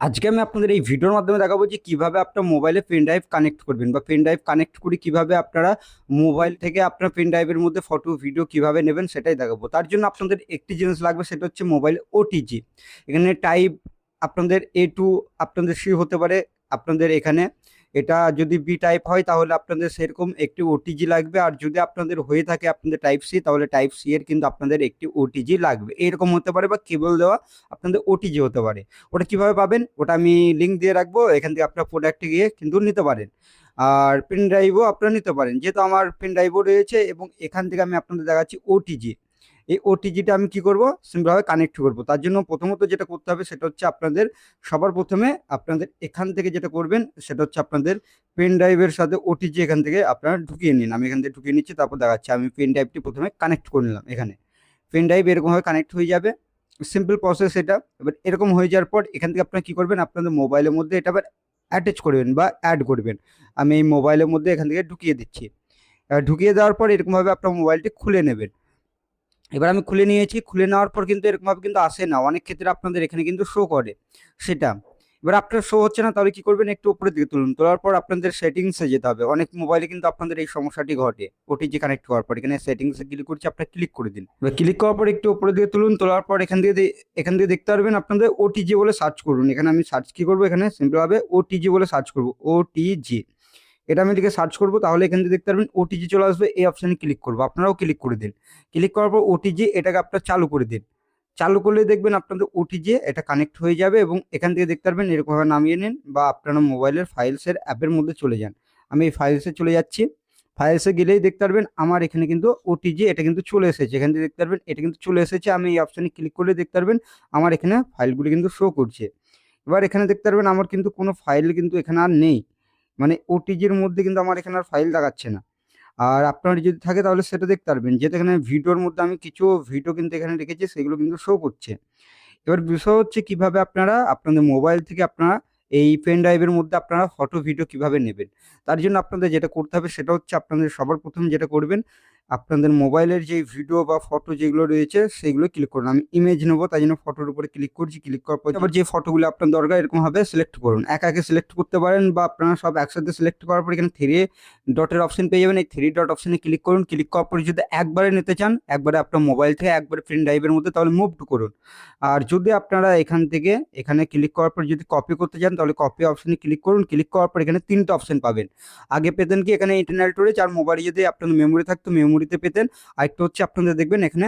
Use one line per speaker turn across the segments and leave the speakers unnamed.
আজকে আমি আপনাদের এই ভিডিওর মাধ্যমে দেখাবো যে কিভাবে আপনার মোবাইলে পেন ড্রাইভ কানেক্ট করবেন বা পেন ড্রাইভ কানেক্ট করে কিভাবে আপনারা মোবাইল থেকে আপনার পেন ড্রাইভের মধ্যে ফটো ভিডিও কিভাবে নেবেন সেটাই দেখাবো। তার জন্য আপনাদের একটি জিনিস লাগবে, সেটা হচ্ছে মোবাইল ওটিজি। এখানে টাইপ আপনাদের A2 আপনাদের সি হতে পারে। আপনাদের এখানে এটা যদি বি টাইপ হয় তাহলে আপনাদের সেরকম একটি ওটিজি লাগবে, আর যদি আপনাদের হয়ে থাকে আপনাদের টাইপ সি তাহলে টাইপ সি এর কিন্তু আপনাদের একটি ওটিজি লাগবে। এরকম হতে পারে বা কেবল দেওয়া আপনাদের ওটিজি হতে পারে। ওটা কিভাবে পাবেন ওটা আমি লিঙ্ক দিয়ে রাখবো, এখান থেকে আপনার প্রোডাক্টে গিয়ে কিন্তু নিতে পারেন। আর পেন ড্রাইভও আপনারা নিতে পারেন, যেহেতু আমার পেন ড্রাইভও রয়েছে এবং এখান থেকে আমি আপনাদের দেখাচ্ছি ওটিজি। এই ওটিজিটা আমি কি করব, সিম্পলভাবে কানেক্ট করব। তার জন্য প্রথমত যেটা করতে হবে সেটা হচ্ছে আপনাদের সবার প্রথমে আপনাদের এখান থেকে যেটা করবেন সেটা হচ্ছে আপনাদের পেন ড্রাইভের সাথে ওটিজি এখান থেকে আপনারা ঢুকিয়ে নিন। আমি এখান থেকে ঢুকিয়ে নিচ্ছি, তারপর দেখাচ্ছি। আমি পেন ড্রাইভটি প্রথমে কানেক্ট করে নিলাম। এখানে পেন ড্রাইভ এরকমভাবে কানেক্ট হয়ে যাবে, সিম্পল প্রসেস এটা। এবার এরকম হয়ে যাওয়ার পর এখান থেকে আপনারা কি করবেন, আপনাদের মোবাইলের মধ্যে এটা আবার অ্যাটাচ করবেন বা অ্যাড করবেন। আমি এই মোবাইলের মধ্যে এখান থেকে ঢুকিয়ে দিচ্ছি। ঢুকিয়ে দেওয়ার পর এরকমভাবে আপনার মোবাইলটি খুলে নেবেন। এবার আমি খুলে নিয়েছি, খুলে নেওয়ার পর কিন্তু এরকমভাবে কিন্তু আসে না, অনেক ক্ষেত্রে আপনাদের এখানে কিন্তু শো করে সেটা। এবার আপনার শো হচ্ছে না, তাহলে কি করবেন, একটু উপরের দিকে তুলুন। তোলার পর আপনাদের সেটিংসে যেতে হবে। অনেক মোবাইলে কিন্তু আপনাদের এই সমস্যাটি ঘটে। ওটিজি কানেক্ট করার পর এখানে সেটিংসে ক্লিক করছি, আপনার ক্লিক করে দিন। এবার ক্লিক করার পর একটু উপরের দিকে তুলুন, তোলার পর এখান থেকে দেখতে পারবেন আপনাদের ওটিজি বলে সার্চ করুন। এখানে আমি সার্চ কি করবো, এখানে সিম্পলভাবে ওটিজি বলে সার্চ করবো, ওটিজি। এটা আমি লিখে সার্চ করবো, তাহলে এখান থেকে দেখতে পারবেন ওটিজি চলে আসবে। এই অপশানে ক্লিক করবো, আপনারাও ক্লিক করে দিন। ক্লিক করার পর ওটিজি এটাকে আপনার চালু করে দিন। চালু করলে দেখবেন আপনাদের ওটিজি এটা কানেক্ট হয়ে যাবে এবং এখান থেকে দেখতে পারবেন এরকমভাবে নামিয়ে নিন বা আপনারা মোবাইলের ফাইলসের অ্যাপের মধ্যে চলে যান। আমি এই ফাইলসে চলে যাচ্ছি। ফাইলসে গেলেই দেখতে পারবেন আমার এখানে কিন্তু ওটিজি এটা কিন্তু চলে এসেছে। এখান থেকে দেখতে পারবেন এটা কিন্তু চলে এসেছে। আমি এই অপশানে ক্লিক করলে দেখতে পারবেন আমার এখানে ফাইলগুলি কিন্তু শো করছে। এবার এখানে দেখতে পারবেন আমার কিন্তু কোনো ফাইল কিন্তু এখানে আর নেই, মানে ওটিজির মধ্যে কিন্তু আমার এখানে আর ফাইল দেখাচ্ছে না। আর আপনার যদি থাকে তাহলে সেটা দেখতে পারবেন, যেহেতু এখানে ভিডিওর মধ্যে আমি কিছু ভিডিও কিন্তু এখানে রেখেছি, সেগুলো কিন্তু শো করছে। এবার বিষয় হচ্ছে কিভাবে আপনারা আপনাদের মোবাইল থেকে আপনারা এই পেন ড্রাইভের মধ্যে আপনারা ফটো ভিডিও কিভাবে নেবেন। তার জন্য আপনাদের যেটা করতে হবে সেটা হচ্ছে আপনাদের সবার প্রথম যেটা করবেন, আপনাদের মোবাইলের যে ভিডিও বা ফটো যেগুলো রয়েছে সেগুলো ক্লিক করুন। আমি ইমেজ নেবো, তাই জন্য ফটোর উপরে ক্লিক করছি। ক্লিক করার পর আবার যে ফটোগুলো আপনার দরকার এরকমভাবে সিলেক্ট করুন। একা একে সিলেক্ট করতে পারেন বা আপনারা সব একসাথে সিলেক্ট করার পর এখানে থ্রি ডটের অপশন পেয়ে যাবেন। এই থ্রি ডট অপশনে ক্লিক করুন। ক্লিক করার পর যদি একবারে নিতে চান, একবারে আপনার মোবাইল থেকে একবারে পেন ড্রাইভের মধ্যে, তাহলে মুভ টু করুন। আর যদি আপনারা এখান থেকে এখানে ক্লিক করার পর যদি কপি করতে চান তাহলে কপি অপশনে ক্লিক করুন। ক্লিক করার পর এখানে তিনটা অপশন পাবেন। আগে পেতেন কি এখানে ইন্টারনাল স্টোরেজ, আর মোবাইলে যদি আপনাদের মেমোরি থাকতো মেমোরিতে পেতেন। আরেকটা হচ্ছে আপনাদের দেখবেন এখানে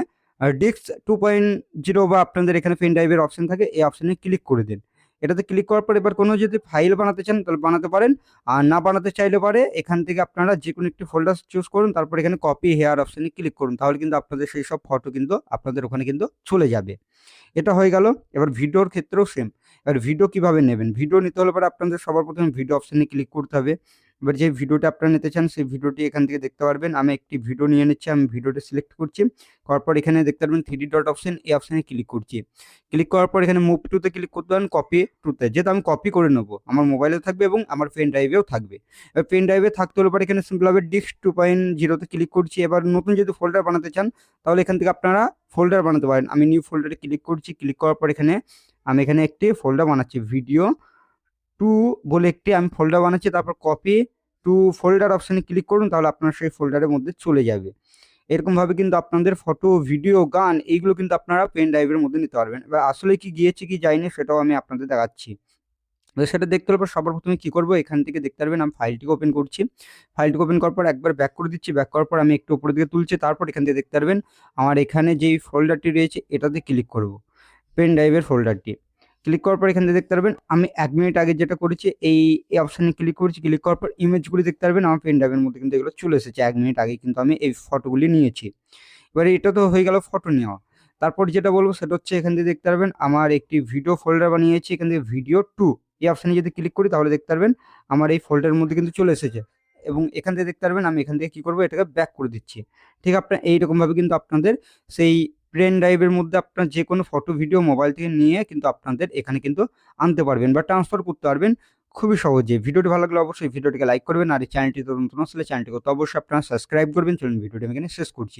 ডিস্ক 2.0 বা আপনাদের এখানে পেন ড্রাইভের অপশন থাকে, এই অপশনে ক্লিক করে দিন। এটাতে ক্লিক করার পর এবার কোনো যদি ফাইল বানাতে চান তাহলে বানাতে পারেন, আর না বানাতে চাইলে পারে এখান থেকে আপনারা যে কোনো একটি ফোল্ডার চুজ করুন, তারপর এখানে কপি হেয়ার অপশনে ক্লিক করুন। তাহলে কিন্তু আপনাদের সেই সব ফটো কিন্তু আপনাদের ওখানে কিন্তু চলে যাবে। এটা হয়ে গেল। এবার ভিডিওর ক্ষেত্রেও সেম। এবার ভিডিও কিভাবে নেবেন, ভিডিও নিতে হলে পরে আপনাদের সবার প্রথমে ভিডিও অপশানে ক্লিক করতে হবে। এবার যে ভিডিওটা আপনারা নিতে চান সেই ভিডিওটি এখান থেকে দেখতে পারবেন। আমি একটি ভিডিও নিয়ে নিচ্ছি, আমি ভিডিওটা সিলেক্ট করছি। করার পর এখানে দেখতে পারবেন থ্রি ডট অপশন, এই অপশানে ক্লিক করছি। ক্লিক করার পর এখানে মুভ টুতে ক্লিক করতে পারেন, কপি টুতে, যেহেতু আমি কপি করে নেবো আমার মোবাইলে থাকবে এবং আমার পেন ড্রাইভেও থাকবে। এবার পেন ড্রাইভে থাকতে হলে পরে এখানে সিম্পলভাবে ডিস্ক 2.0তে ক্লিক করছি। এবার নতুন যদি ফোল্ডার বানাতে চান তাহলে এখান থেকে আপনারা ফোল্ডার বানাতে পারেন। আমি নিউ ফোল্ডারে ক্লিক করছি। ক্লিক করার পর এখানে আমি এখানে একটি ফোল্ডার বানাচ্ছি, ভিডিও 2 বলে একটি আমি ফোল্ডার বানাচ্ছি। তারপর কপি টু ফোল্ডার অপশানে ক্লিক করুন, তাহলে আপনার সেই ফোল্ডারের মধ্যে চলে যাবে। এরকমভাবে কিন্তু আপনাদের ফটো ভিডিও গান এইগুলো কিন্তু আপনারা পেন ড্রাইভের মধ্যে নিতে পারবেন। এবার আসলে কি গিয়েছে কি যায়নি সেটাও আমি আপনাদের দেখাচ্ছি। এবার সেটা দেখতে হলে পর সবার প্রথমে কি করবো, এখান থেকে দেখতে পারবেন আমি ফাইলটিকে ওপেন করছি। ফাইলটিকে ওপেন করার পর একবার ব্যাক করে দিচ্ছি। ব্যাক করার পর আমি একটু উপরের দিকে তুলছি। তারপর এখান থেকে দেখতে পারবেন আমার এখানে যেই ফোল্ডারটি রয়েছে এটাতে ক্লিক করব, পেন ড্রাইভের ফোল্ডারটি। ক্লিক করার পর এখান থেকে দেখতে পারবেন আমি 1 মিনিট আগে যেটা করেছি এই অপশানে ক্লিক করছি। ক্লিক করার পর ইমেজগুলি দেখতে পারবেন আমার পেন ড্রাইভের মধ্যে কিন্তু এগুলো চলে এসেছে। 1 মিনিট আগে কিন্তু আমি এই ফটোগুলি নিয়েছি। এবারে এটা তো হয়ে গেল ফটো নেওয়া। তারপর যেটা বলবো সেটা হচ্ছে এখান থেকে দেখতে পারবেন আমার একটি ভিডিও ফোল্ডার বানিয়েছি। এখান থেকে ভিডিও 2 এই অপশানে যদি ক্লিক করি তাহলে দেখতে পারবেন আমার এই ফোল্ডারের মধ্যে কিন্তু চলে এসেছে। এবং এখান থেকে দেখতে পারবেন আমি এখান থেকে কি করবো, এটাকে ব্যাক করে দিচ্ছি। ঠিক আপনার এইরকমভাবে কিন্তু আপনাদের সেই পেন ড্রাইভের মধ্যে আপনার যে কোনো ফটো ভিডিও মোবাইল থেকে নিয়ে কিন্তু আপনাদের এখানে কিন্তু আনতে পারবেন বা ট্রান্সফার করতে পারবেন খুবই সহজে। ভিডিওটি ভালো লাগলে অবশ্যই ভিডিওটিকে লাইক করবেন, আর এই চ্যানেলটি নতুন আসলে চ্যানেলটিকে তো অবশ্যই আপনারা সাবস্ক্রাইব করবেন। চলুন ভিডিওটি আমি এখানে শেষ করছি।